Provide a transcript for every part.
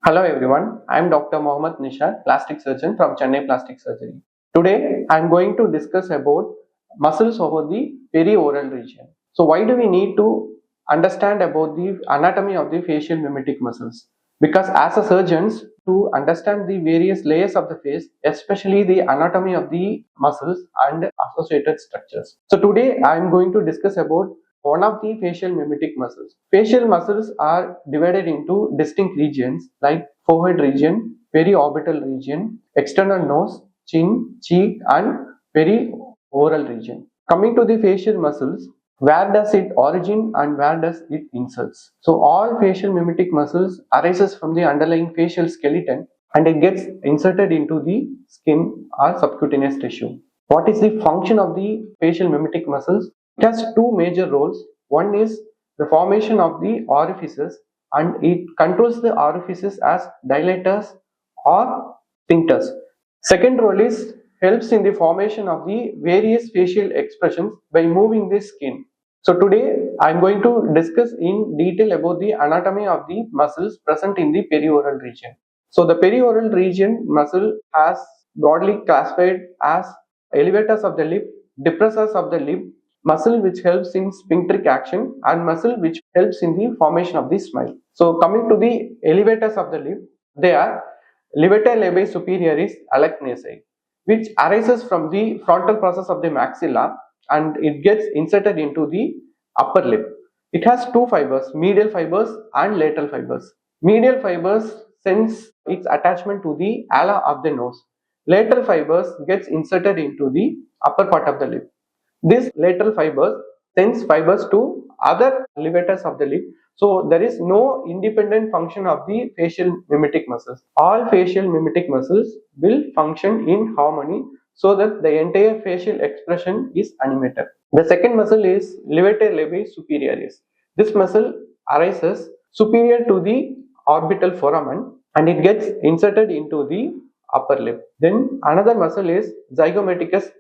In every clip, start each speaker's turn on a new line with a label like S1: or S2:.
S1: Hello everyone, I am Dr. Mohammed Nishar, plastic surgeon from Chennai Plastic Surgery. Today I am going to discuss about muscles over the perioral region. So why do we need to understand about the anatomy of the facial mimetic muscles? Because as a surgeons, to understand the various layers of the face, especially the anatomy of the muscles and associated structures. So today I am going to discuss about one of the facial mimetic muscles. Facial muscles are divided into distinct regions like forehead region, periorbital region, external nose, chin, cheek, and perioral region. Coming to the facial muscles, where does it origin and where does it inserts? So all facial mimetic muscles arises from the underlying facial skeleton and it gets inserted into the skin or subcutaneous tissue. What is the function of the facial mimetic muscles? It has two major roles. One is the formation of the orifices and it controls the orifices as dilators or sphincters. Second role is helps in the formation of the various facial expressions by moving the skin. So today I am going to discuss in detail about the anatomy of the muscles present in the perioral region. So the perioral region muscle has broadly classified as elevators of the lip, depressors of the lip, muscle which helps in sphincteric action and muscle which helps in the formation of the smile. So coming to the elevators of the lip, they are levator labii superioris alacnaceae, which arises from the frontal process of the maxilla and it gets inserted into the upper lip. It has two fibers, medial fibers and lateral fibers. Medial fibers sends its attachment to the ala of the nose. Lateral fibers gets inserted into the upper part of the lip. These lateral fibers sends fibers to other levators of the lip. So there is no independent function of the facial mimetic muscles. All facial mimetic muscles will function in harmony so that the entire facial expression is animated. The second muscle is levator labii superioris. This muscle arises superior to the orbital foramen and it gets inserted into the upper lip. Then another muscle is zygomaticus,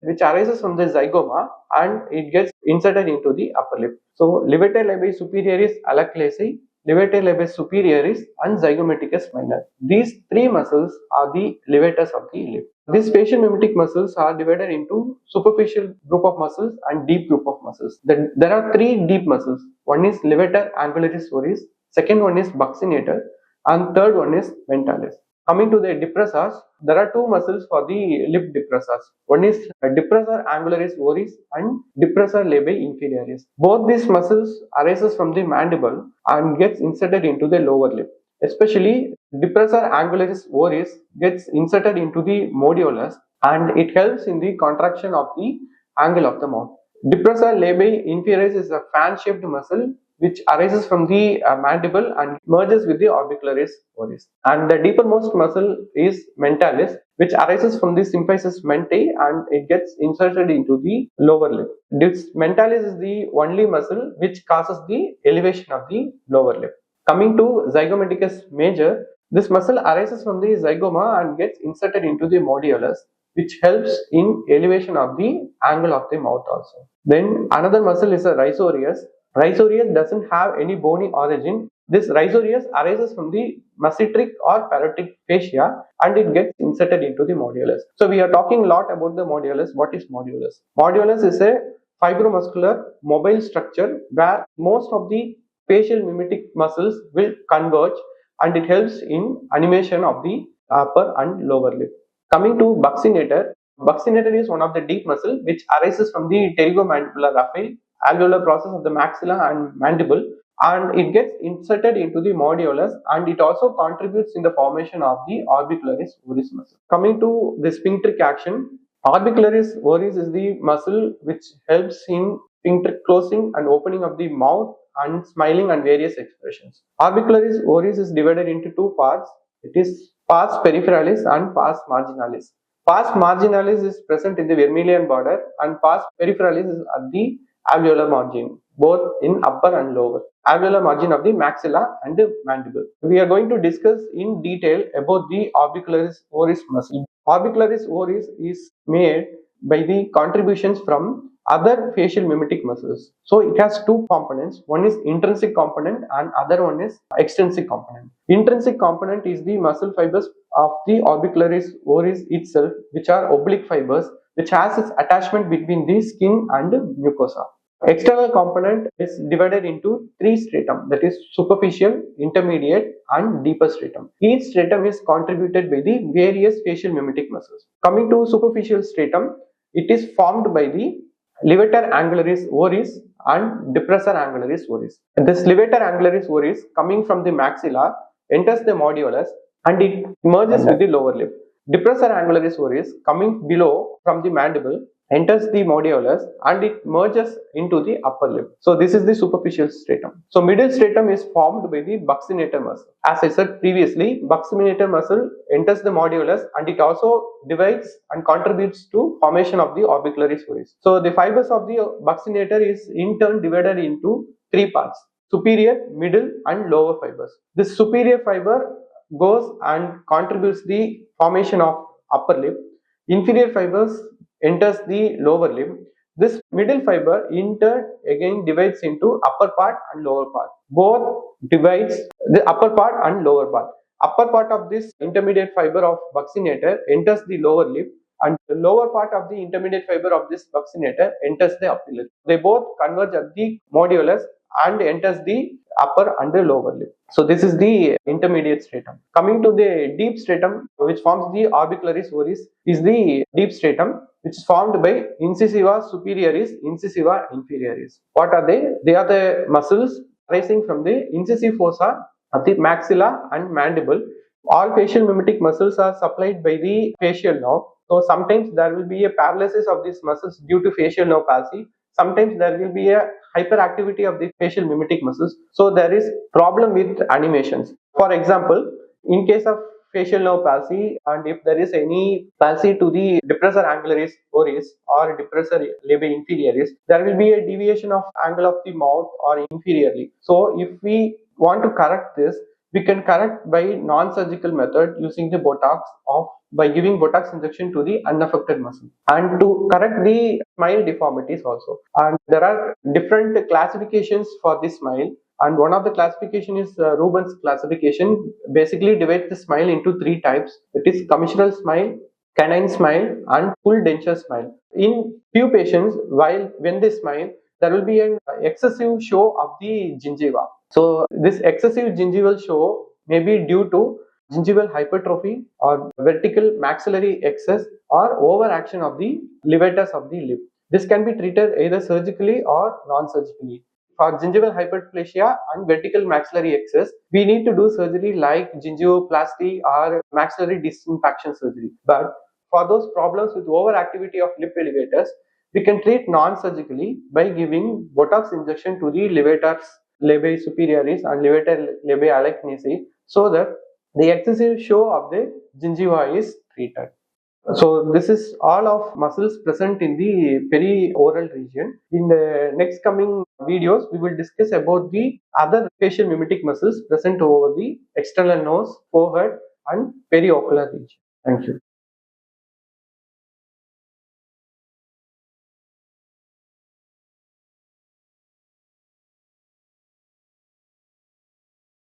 S1: which arises from the zygoma and it gets inserted into the upper lip. So levator labii superioris alaclaceae, levator labii superioris and zygomaticus minor. These three muscles are the levators of the lip. These facial mimetic muscles are divided into superficial group of muscles and deep group of muscles. There are three deep muscles. One is levator angularis oris, second one is buccinator, and third one is mentalis. Coming to the depressors, there are two muscles for the lip depressors. One is depressor angularis oris and depressor labii inferioris. Both these muscles arises from the mandible and gets inserted into the lower lip. Especially depressor angularis oris gets inserted into the modiolus and it helps in the contraction of the angle of the mouth. Depressor labii inferioris is a fan-shaped muscle which arises from the mandible and merges with the orbicularis oris. And the deepermost muscle is mentalis, which arises from the symphysis mentae and it gets inserted into the lower lip. This mentalis is the only muscle which causes the elevation of the lower lip. Coming to zygomaticus major, this muscle arises from the zygoma and gets inserted into the modiolus, which helps in elevation of the angle of the mouth also. Then another muscle is a rhizorius. Rhizorius doesn't have any bony origin. This rhizorius arises from the masseteric or parotic fascia and it gets inserted into the modiolus. So we are talking a lot about the modiolus. What is modiolus? Modiolus is a fibromuscular mobile structure where most of the facial mimetic muscles will converge and it helps in animation of the upper and lower lip. Coming to buccinator, buccinator is one of the deep muscle which arises from the pterygomandibular raphe, alveolar process of the maxilla and mandible, and it gets inserted into the modiolus and it also contributes in the formation of the orbicularis oris muscle. Coming to the sphincteric action, orbicularis oris is the muscle which helps in sphincter closing and opening of the mouth and smiling and various expressions. Orbicularis oris is divided into two parts. It is pars peripherales and pars marginalis. Pars marginalis is present in the vermilion border and pars peripherales is at the alveolar margin, both in upper and lower. Alveolar margin of the maxilla and the mandible. We are going to discuss in detail about the orbicularis oris muscle. Orbicularis oris is made by the contributions from other facial mimetic muscles. So it has two components. One is intrinsic component and other one is extrinsic component. Intrinsic component is the muscle fibers of the orbicularis oris itself, which are oblique fibers, which has its attachment between the skin and mucosa. External component is divided into three stratum, that is superficial, intermediate and deeper stratum. Each stratum is contributed by the various facial mimetic muscles. Coming to superficial stratum, it is formed by the levator angularis oris and depressor angularis oris. And this levator angularis oris coming from the maxilla enters the modulus and it merges with the lower lip. Depressor angularis oris coming below from the mandible enters the modulus and it merges into the upper lip. So this is the superficial stratum. So middle stratum is formed by the buccinator muscle. As I said previously, buccinator muscle enters the modulus and it also divides and contributes to formation of the orbicularis oris. So the fibers of the buccinator is in turn divided into three parts: superior, middle and lower fibers. This superior fiber goes and contributes the formation of upper lip. Inferior fibers enters the lower lip. This middle fiber in turn again divides into upper part and lower part. Both divides the upper part and lower part. Upper part of this intermediate fiber of buccinator enters the lower lip and the lower part of the intermediate fiber of this buccinator enters the upper lip. They both converge at the modulus and enters the upper and the lower lip. So this is the intermediate stratum. Coming to the deep stratum, which forms the orbicularis oris, is the deep stratum, which is formed by incisiva superioris, incisiva inferioris. What are they? They are the muscles arising from the incisive fossa of the maxilla and mandible. All facial mimetic muscles are supplied by the facial nerve. So sometimes there will be a paralysis of these muscles due to facial nerve palsy. Sometimes there will be a hyperactivity of the facial mimetic muscles. So there is problem with animations. For example, in case of facial nerve palsy, and if there is any palsy to the depressor angularis oris or depressor labii inferioris, there will be a deviation of angle of the mouth or inferiorly. So if we want to correct this, we can correct by non-surgical method using the Botox or by giving Botox injection to the unaffected muscle, and to correct the smile deformities also. And there are different classifications for this smile, and one of the classification is Rubens classification. Basically divides the smile into three types. It is commissural smile, canine smile and full denture smile. In few patients, when they smile, there will be an excessive show of the gingiva. So this excessive gingival show may be due to gingival hypertrophy or vertical maxillary excess or overaction of the levators of the lip. This can be treated either surgically or non-surgically. For gingival hyperplasia and vertical maxillary excess, we need to do surgery like gingivoplasty or maxillary disinfection surgery. But for those problems with overactivity of lip elevators, we can treat non-surgically by giving Botox injection to the levators labii superioris and levator labii alachnisi, so that the excessive show of the gingiva is treated. So this is all of muscles present in the perioral region. In the next coming videos, we will discuss about the other facial mimetic muscles present over the external nose, forehead and periocular region. Thank you.